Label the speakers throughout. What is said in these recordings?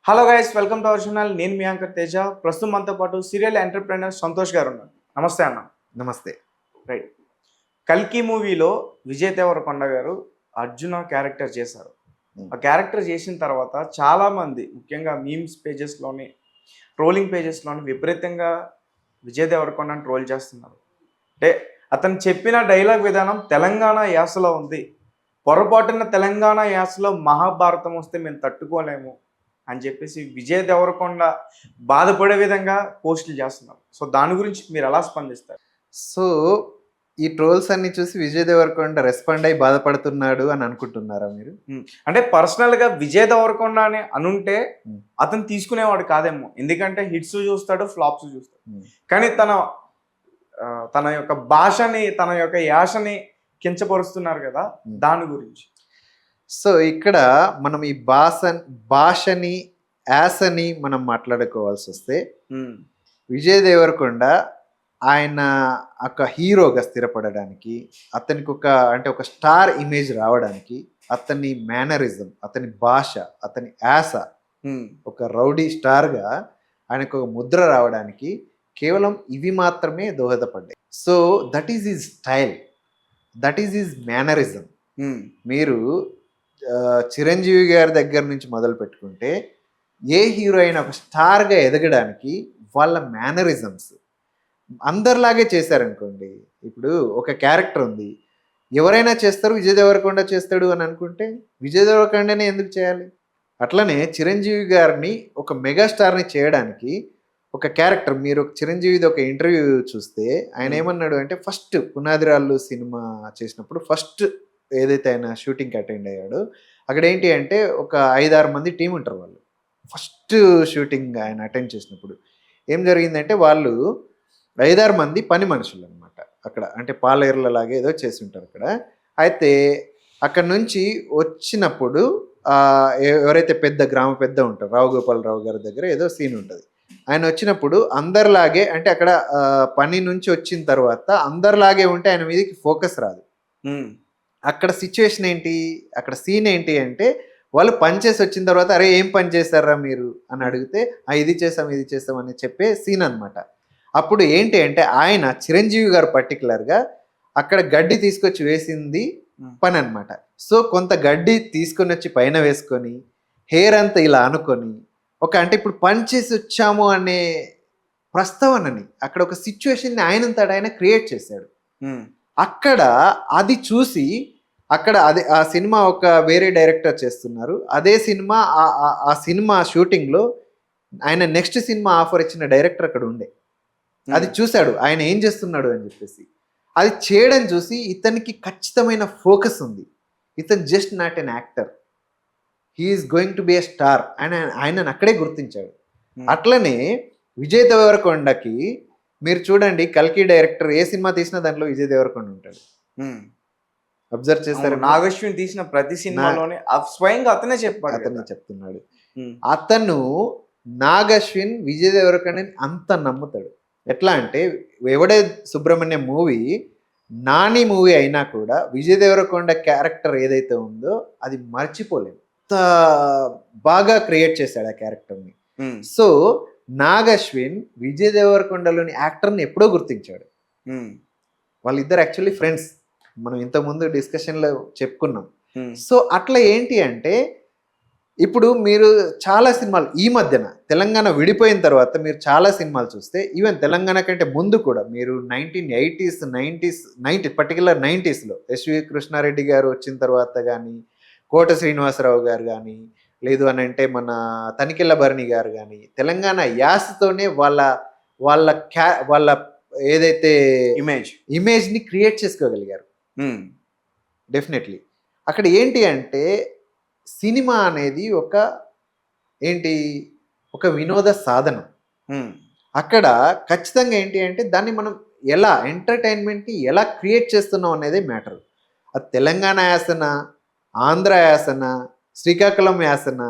Speaker 1: Hello guys, welcome to our channel. నేను మీ anchor Teja. ప్రస్తుతం మనతో పాటు సీరియల్ ఎంటర్ప్రెన్యూర్ సంతోష్ గారు ఉన్నారు. నమస్తే అన్న.
Speaker 2: నమస్తే.
Speaker 1: రైట్. కల్కి మూవీలో విజయ్ దేవరకొండ గారు అర్జున క్యారెక్టర్ చేశారు. ఆ క్యారెక్టర్ చేసిన తర్వాత చాలామంది ముఖ్యంగా మీమ్స్ పేజెస్లోని ట్రోలింగ్ పేజెస్లోని విపరీతంగా విజయ్ దేవరకొండని ట్రోల్ చేస్తున్నారు. అంటే అతను చెప్పిన డైలాగ్ విధానం తెలంగాణ యాసలో ఉంది. పొరపాటున తెలంగాణ యాసలో మహాభారతం వస్తే మేము తట్టుకోలేము అని చెప్పేసి విజయ్ దేవరకొండ బాధపడే విధంగా పోస్టులు చేస్తున్నారు. సో దాని గురించి మీరు ఎలా స్పందిస్తారు?
Speaker 2: సో ఈ ట్రోల్స్ అన్ని చూసి విజయ్ దేవరకొండ రెస్పాండ్ అయ్యి బాధపడుతున్నాడు అని అనుకుంటున్నారా మీరు?
Speaker 1: అంటే పర్సనల్గా విజయ్ దేవరకొండ అని అనుంటే అతను తీసుకునేవాడు కాదేమో. ఎందుకంటే హిట్స్ చూస్తాడు, ఫ్లాప్స్ చూస్తాడు. కానీ తన యొక్క భాషని, తన యొక్క యాసని కించపరుస్తున్నారు కదా, దాని గురించి.
Speaker 2: సో ఇక్కడ మనం ఈ భాషని యాసని మనం మాట్లాడుకోవాల్సి వస్తే విజయ్ దేవరకొండ ఆయన ఒక హీరోగా స్థిరపడడానికి, అతనికి ఒక స్టార్ ఇమేజ్ రావడానికి, అతని మేనరిజం, అతని భాష, అతని యాస, ఒక రౌడీ స్టార్గా ఆయనకు ఒక ముద్ర రావడానికి కేవలం ఇవి మాత్రమే దోహదపడ్డాయి. So that is his style, that is his mannerism. మీరు చిరంజీవి గారి దగ్గర నుంచి మొదలు పెట్టుకుంటే ఏ హీరో అయినా ఒక స్టార్గా ఎదగడానికి వాళ్ళ మేనరిజమ్స్ అందరిలాగే చేశారనుకోండి. ఇప్పుడు ఒక క్యారెక్టర్ ఉంది, ఎవరైనా చేస్తారు, విజయ్ దేవరకొండ చేస్తాడు అని అనుకుంటే విజయ్ దేవరకొండనే ఎందుకు చేయాలి? అట్లనే చిరంజీవి గారిని ఒక మెగాస్టార్ని చేయడానికి ఒక క్యారెక్టర్, మీరు చిరంజీవిది ఒక ఇంటర్వ్యూ చూస్తే ఆయన ఏమన్నాడు అంటే, ఫస్ట్ పునాదిరాళ్ళు సినిమా చేసినప్పుడు ఫస్ట్ ఏదైతే ఆయన షూటింగ్కి అటెండ్ అయ్యాడో అక్కడ ఏంటి అంటే ఒక 5-6 మంది టీం ఉంటారు. వాళ్ళు ఫస్ట్ షూటింగ్ ఆయన అటెండ్ చేసినప్పుడు ఏం జరిగిందంటే, వాళ్ళు 5-6 మంది పని మనుషులు అనమాట. అక్కడ అంటే పాలేర్లలాగే ఏదో చేసి ఉంటారు అక్కడ. అయితే అక్కడ నుంచి వచ్చినప్పుడు ఎవరైతే గ్రామ పెద్ద ఉంటారు, రావు గోపాలరావు గారి దగ్గర ఏదో సీన్ ఉంటుంది. ఆయన వచ్చినప్పుడు అందరిలాగే, అంటే అక్కడ పని నుంచి వచ్చిన తర్వాత అందరిలాగే ఉంటే ఆయన మీదకి ఫోకస్ రాదు. అక్కడ సిచ్యువేషన్ ఏంటి, అక్కడ సీన్ ఏంటి అంటే, వాళ్ళు పని చేసి వచ్చిన తర్వాత అరే ఏం పని చేశారా మీరు అని అడిగితే ఇది చేస్తాం అని చెప్పే సీన్ అనమాట. అప్పుడు ఏంటి అంటే ఆయన చిరంజీవి గారు పర్టికులర్గా అక్కడ గడ్డి తీసుకొచ్చి వేసింది పని అనమాట. సో కొంత గడ్డి తీసుకొని వచ్చి పైన వేసుకొని హెయిర్ అంతా ఇలా అనుకొని అంటే ఇప్పుడు పని చేసి వచ్చాము అనే ప్రస్తావనని, అక్కడ ఒక సిచ్యువేషన్ని ఆయన క్రియేట్ చేశాడు. అక్కడ అది చూసి అక్కడ ఆ సినిమా ఒక వేరే డైరెక్టర్ చేస్తున్నారు. అదే సినిమా ఆ సినిమా షూటింగ్లో ఆయన నెక్స్ట్ సినిమా ఆఫర్ ఇచ్చిన డైరెక్టర్ అక్కడ ఉండే. అది చూశాడు ఆయన ఏం చేస్తున్నాడు అని చెప్పేసి. అది చేయడం చూసి ఇతనికి ఖచ్చితమైన ఫోకస్ ఉంది. ఇతను just not an actor, he's going to be a star అని ఆయనను అక్కడే గుర్తించాడు. అట్లనే విజయ్ దేవరకొండకి మీరు చూడండి, కల్కి డైరెక్టర్ ఏ సినిమా తీసినా దాంట్లో విజయ్ దేవరకొండ ఉంటాడు. అబ్జర్వ్ చేస్తారు.
Speaker 1: నాగశ్విన్ తీసిన ప్రతి సినిమాలోనే స్వయంగా అతనే చెప్తున్నాడు.
Speaker 2: అతను నాగశ్విన్ విజయ్ దేవరకొండని అంత నమ్ముతాడు. ఎట్లా అంటే, ఎవడే సుబ్రహ్మణ్యం మూవీ నాని మూవీ అయినా కూడా విజయ్ దేవరకొండ క్యారెక్టర్ ఏదైతే ఉందో అది మర్చిపోలేము. అంత బాగా క్రియేట్ చేశాడు ఆ క్యారెక్టర్ని. సో నాగశ్విన్ విజయ్ దేవరకొండలోని యాక్టర్ని ఎప్పుడో గుర్తించాడు. వాళ్ళిద్దరు యాక్చువల్లీ ఫ్రెండ్స్, మనం ఇంతకుముందు డిస్కషన్లో చెప్పుకున్నాం. సో అట్లా ఏంటి అంటే, ఇప్పుడు మీరు చాలా సినిమాలు ఈ మధ్యన తెలంగాణ విడిపోయిన తర్వాత మీరు చాలా సినిమాలు చూస్తే, ఈవెన్ తెలంగాణ కంటే ముందు కూడా మీరు 1980s 90s particular 90sలో SV Krishna Reddy గారు వచ్చిన తర్వాత కానీ, కోట శ్రీనివాసరావు గారు కానీ, లేదు అని అంటే మన తనికెళ్ళ భరణి గారు కానీ, తెలంగాణ యాసతోనే వాళ్ళ ఏదైతే ఇమేజ్ని క్రియేట్ చేసుకోగలిగారు. డెఫినెట్లీ అక్కడ ఏంటి అంటే, సినిమా అనేది ఒక వినోద సాధనం. అక్కడ ఖచ్చితంగా ఏంటి అంటే, దాన్ని మనం ఎలా ఎంటర్టైన్మెంట్ని ఎలా క్రియేట్ చేస్తున్నాం అనేది మ్యాటర్. అది తెలంగాణ యాసన, ఆంధ్ర యాసన, శ్రీకాకుళం యాసన,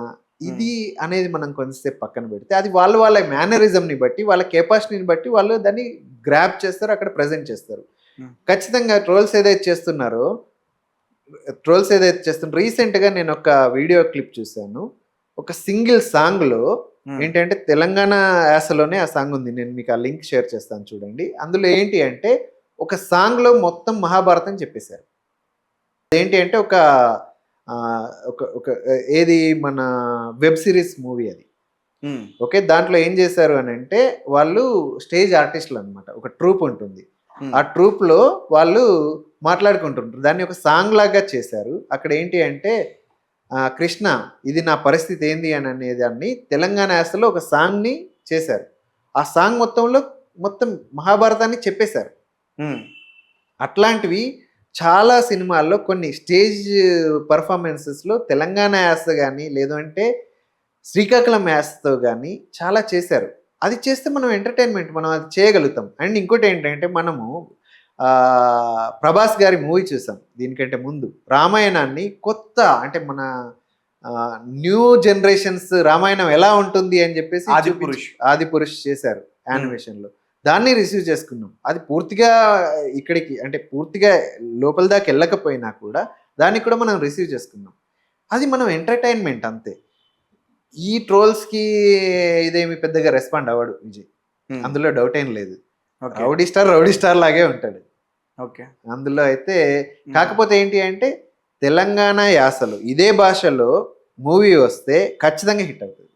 Speaker 2: ఇది అనేది మనం కొంతసేపు పక్కన పెడితే, అది వాళ్ళ మేనరిజంని బట్టి, వాళ్ళ కెపాసిటీని బట్టి వాళ్ళు దాన్ని గ్రాప్ చేస్తారు, అక్కడ ప్రజెంట్ చేస్తారు. ఖచ్చితంగా ట్రోల్స్ ఏదైతే చేస్తున్నారో రీసెంట్గా నేను ఒక వీడియో క్లిప్ చూశాను. ఒక సింగిల్ సాంగ్లో
Speaker 1: Hmm.
Speaker 2: ఏంటంటే తెలంగాణ యాసలోనే ఆ సాంగ్ ఉంది. నేను మీకు ఆ లింక్ షేర్ చేస్తాను చూడండి. అందులో ఏంటి అంటే ఒక సాంగ్లో మొత్తం మహాభారతం చెప్పేశారు. ఏంటి అంటే ఒక ఆ, ఒక ఒక ఏది మన వెబ్ సిరీస్ మూవీ అది.
Speaker 1: Hmm.
Speaker 2: ఓకే, దాంట్లో ఏం చేశారు అని అంటే వాళ్ళు స్టేజ్ ఆర్టిస్టులు అనమాట. ఒక ట్రూప్ ఉంటుంది.
Speaker 1: Hmm.
Speaker 2: ఆ ట్రూప్లో వాళ్ళు మాట్లాడుకుంటుంటారు. దాన్ని ఒక సాంగ్ లాగా చేశారు. అక్కడ ఏంటి అంటే కృష్ణ ఇది నా పరిస్థితి ఏంది అని అనేదాన్ని తెలంగాణ యాసలో ఒక సాంగ్ని చేశారు. ఆ సాంగ్ మొత్తం మహాభారతాన్ని చెప్పేశారు.
Speaker 1: Hmm.
Speaker 2: అట్లాంటివి చాలా సినిమాల్లో కొన్ని స్టేజ్ పర్ఫార్మెన్సెస్లో తెలంగాణ యాస కానీ లేదు అంటే శ్రీకాకుళం యాసతో కానీ చాలా చేశారు. అది చేస్తే మనం ఎంటర్టైన్మెంట్ మనం అది చేయగలుగుతాం. అండ్ ఇంకోటి ఏంటంటే మనము ప్రభాస్ గారి మూవీ చూసాం దీనికంటే ముందు. రామాయణాన్ని కొత్త అంటే మన న్యూ జనరేషన్స్ రామాయణం ఎలా ఉంటుంది అని చెప్పేసి ఆదిపురుష్ చేశారు యానిమేషన్లో. దాన్ని రిసీవ్ చేసుకున్నాం. అది పూర్తిగా ఇక్కడికి అంటే పూర్తిగా లోపల దాకా వెళ్ళకపోయినా కూడా దాన్ని కూడా మనం రిసీవ్ చేసుకున్నాం. అది మనం ఎంటర్టైన్మెంట్ అంతే. ఈ ట్రోల్స్కి ఇదేమి పెద్దగా రెస్పాండ్ అవ్వడు విజయ్, అందులో డౌట్ ఏం లేదు. రౌడీ స్టార్ లాగే ఉంటాడు.
Speaker 1: ఓకే,
Speaker 2: అందులో అయితే కాకపోతే ఏంటి అంటే తెలంగాణ యాసలో ఇదే భాషలో మూవీ వస్తే ఖచ్చితంగా హిట్ అవుతుంది.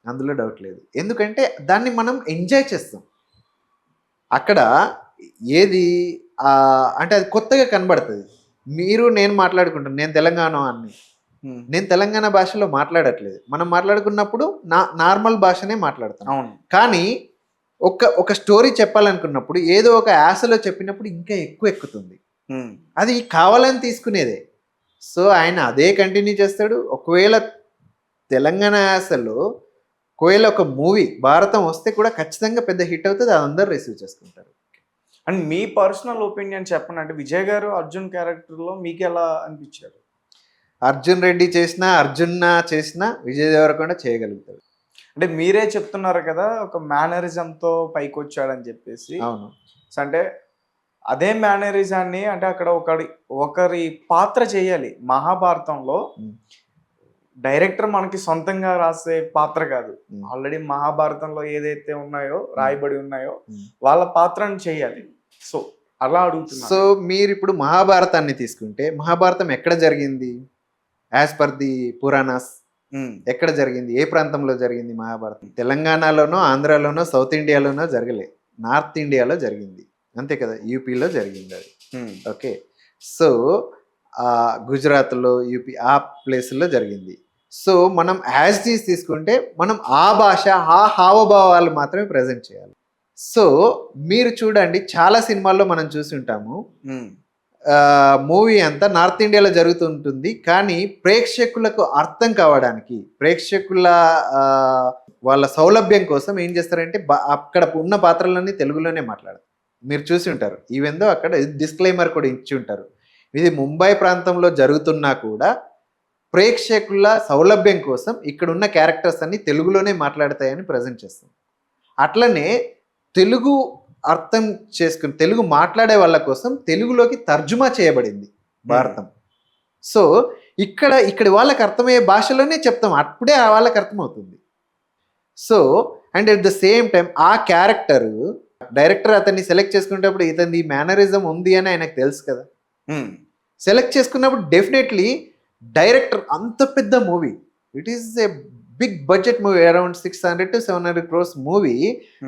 Speaker 2: అందులో డౌట్ లేదు. ఎందుకంటే దాన్ని మనం ఎంజాయ్ చేస్తాం. అక్కడ ఏది అంటే అది కొత్తగా కనబడుతుంది. మీరు నేను మాట్లాడుకుంటాను, నేను తెలంగాణ అని. నేను తెలంగాణ భాషలో మాట్లాడట్లేదు. మనం మాట్లాడుకున్నప్పుడు నార్మల్ భాషనే మాట్లాడతాం. కానీ ఒక స్టోరీ చెప్పాలనుకున్నప్పుడు ఏదో ఒక యాసలో చెప్పినప్పుడు ఇంకా ఎక్కువ ఎక్కుతుంది. అది కావాలని తీసుకునేదే. సో ఆయన అదే కంటిన్యూ చేస్తాడు. ఒకవేళ తెలంగాణ యాసలో ఒకవేళ ఒక మూవీ భారతం వస్తే కూడా ఖచ్చితంగా పెద్ద హిట్ అవుతుంది. అది అందరూ రిసీవ్ చేసుకుంటారు.
Speaker 1: అండ్ మీ పర్సనల్ ఒపీనియన్ చెప్పండి. అంటే విజయ్ గారు అర్జున్ క్యారెక్టర్లో మీకు ఎలా అనిపించారు?
Speaker 2: అర్జున్ రెడ్డి చేసినా అర్జున్న చేసినా విజయ్ దేవరకొండ చేయగలుగుతాడు.
Speaker 1: అంటే మీరే చెప్తున్నారు కదా ఒక మేనరిజంతో పైకి వచ్చాడని చెప్పేసి.
Speaker 2: అవును.
Speaker 1: సో అంటే అదే మేనరిజాన్ని అంటే అక్కడ ఒకరి పాత్ర చేయాలి. మహాభారతంలో డైరెక్టర్ మనకి సొంతంగా రాసే పాత్ర కాదు, ఆల్రెడీ మహాభారతంలో ఏదైతే ఉన్నాయో రాయబడి ఉన్నాయో వాళ్ళ పాత్రను చేయాలి. సో అలా అడుగుతున్నా.
Speaker 2: సో మీరు ఇప్పుడు మహాభారతాన్ని తీసుకుంటే మహాభారతం ఎక్కడ జరిగింది? యాజ్ పర్ ది పురాణాస్ ఎక్కడ జరిగింది? ఏ ప్రాంతంలో జరిగింది మహాభారతం? తెలంగాణలోనో ఆంధ్రాలోనో సౌత్ ఇండియాలోనో జరగలే, నార్త్ ఇండియాలో జరిగింది అంతే కదా, యూపీలో జరిగింది అది. ఓకే, సో గుజరాత్లో యూపీ ఆ ప్లేసుల్లో జరిగింది. సో మనం యాజ్ డీస్ తీసుకుంటే మనం ఆ భాష ఆ హావభావాలు మాత్రమే ప్రజెంట్ చేయాలి. సో మీరు చూడండి చాలా సినిమాల్లో మనం చూసి ఉంటాము మూవీ అంతా నార్త్ ఇండియాలో జరుగుతుంటుంది. కానీ ప్రేక్షకులకు అర్థం కావడానికి ప్రేక్షకుల వాళ్ళ సౌలభ్యం కోసం ఏం చేస్తారంటే అక్కడ ఉన్న పాత్రలన్నీ తెలుగులోనే మాట్లాడతారు. మీరు చూసి ఉంటారు. ఈవెందో అక్కడ డిస్క్లైమర్ కూడా ఇచ్చి ఉంటారు. ఇది ముంబై ప్రాంతంలో జరుగుతున్నా కూడా ప్రేక్షకుల సౌలభ్యం కోసం ఇక్కడ ఉన్న క్యారెక్టర్స్ అన్ని తెలుగులోనే మాట్లాడతాయని ప్రజెంట్ చేస్తాం. అట్లనే తెలుగు అర్థం చేసుకుని తెలుగు మాట్లాడే వాళ్ళ కోసం తెలుగులోకి తర్జుమా చేయబడింది భారతం. సో ఇక్కడ వాళ్ళకి అర్థమయ్యే భాషలోనే చెప్తాం, అప్పుడే వాళ్ళకి అర్థమవుతుంది. So and at the same time ఆ క్యారెక్టర్ డైరెక్టర్ అతన్ని సెలెక్ట్ చేసుకునేటప్పుడు ఇతని మేనరిజం ఉంది అని ఆయనకు తెలుసు కదా. సెలెక్ట్ చేసుకున్నప్పుడు డెఫినెట్లీ డైరెక్టర్ అంత పెద్ద movie, it is a big budget movie, around 600 to 700 crores movie,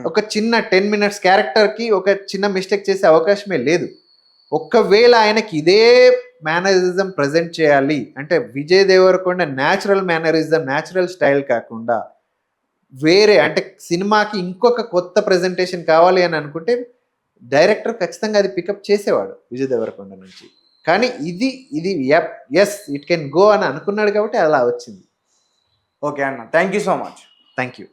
Speaker 2: ఒక చిన్న 10 minutes క్యారెక్టర్కి ఒక చిన్న మిస్టేక్ చేసే అవకాశమే లేదు. ఒకవేళ ఆయనకి ఇదే మేనరిజం ప్రజెంట్ చేయాలి అంటే Vijay Deverakonda natural mannerism natural style కాకుండా వేరే అంటే సినిమాకి ఇంకొక కొత్త ప్రజెంటేషన్ కావాలి అని అనుకుంటే డైరెక్టర్ ఖచ్చితంగా అది పికప్ చేసేవాడు విజయ్ దేవరకొండ నుంచి. కానీ ఇది ఎస్ ఇట్ కెన్ గో అని అనుకున్నాడు కాబట్టి అలా వచ్చింది.
Speaker 1: ఓకే అన్న, thank you so much.
Speaker 2: Thank you.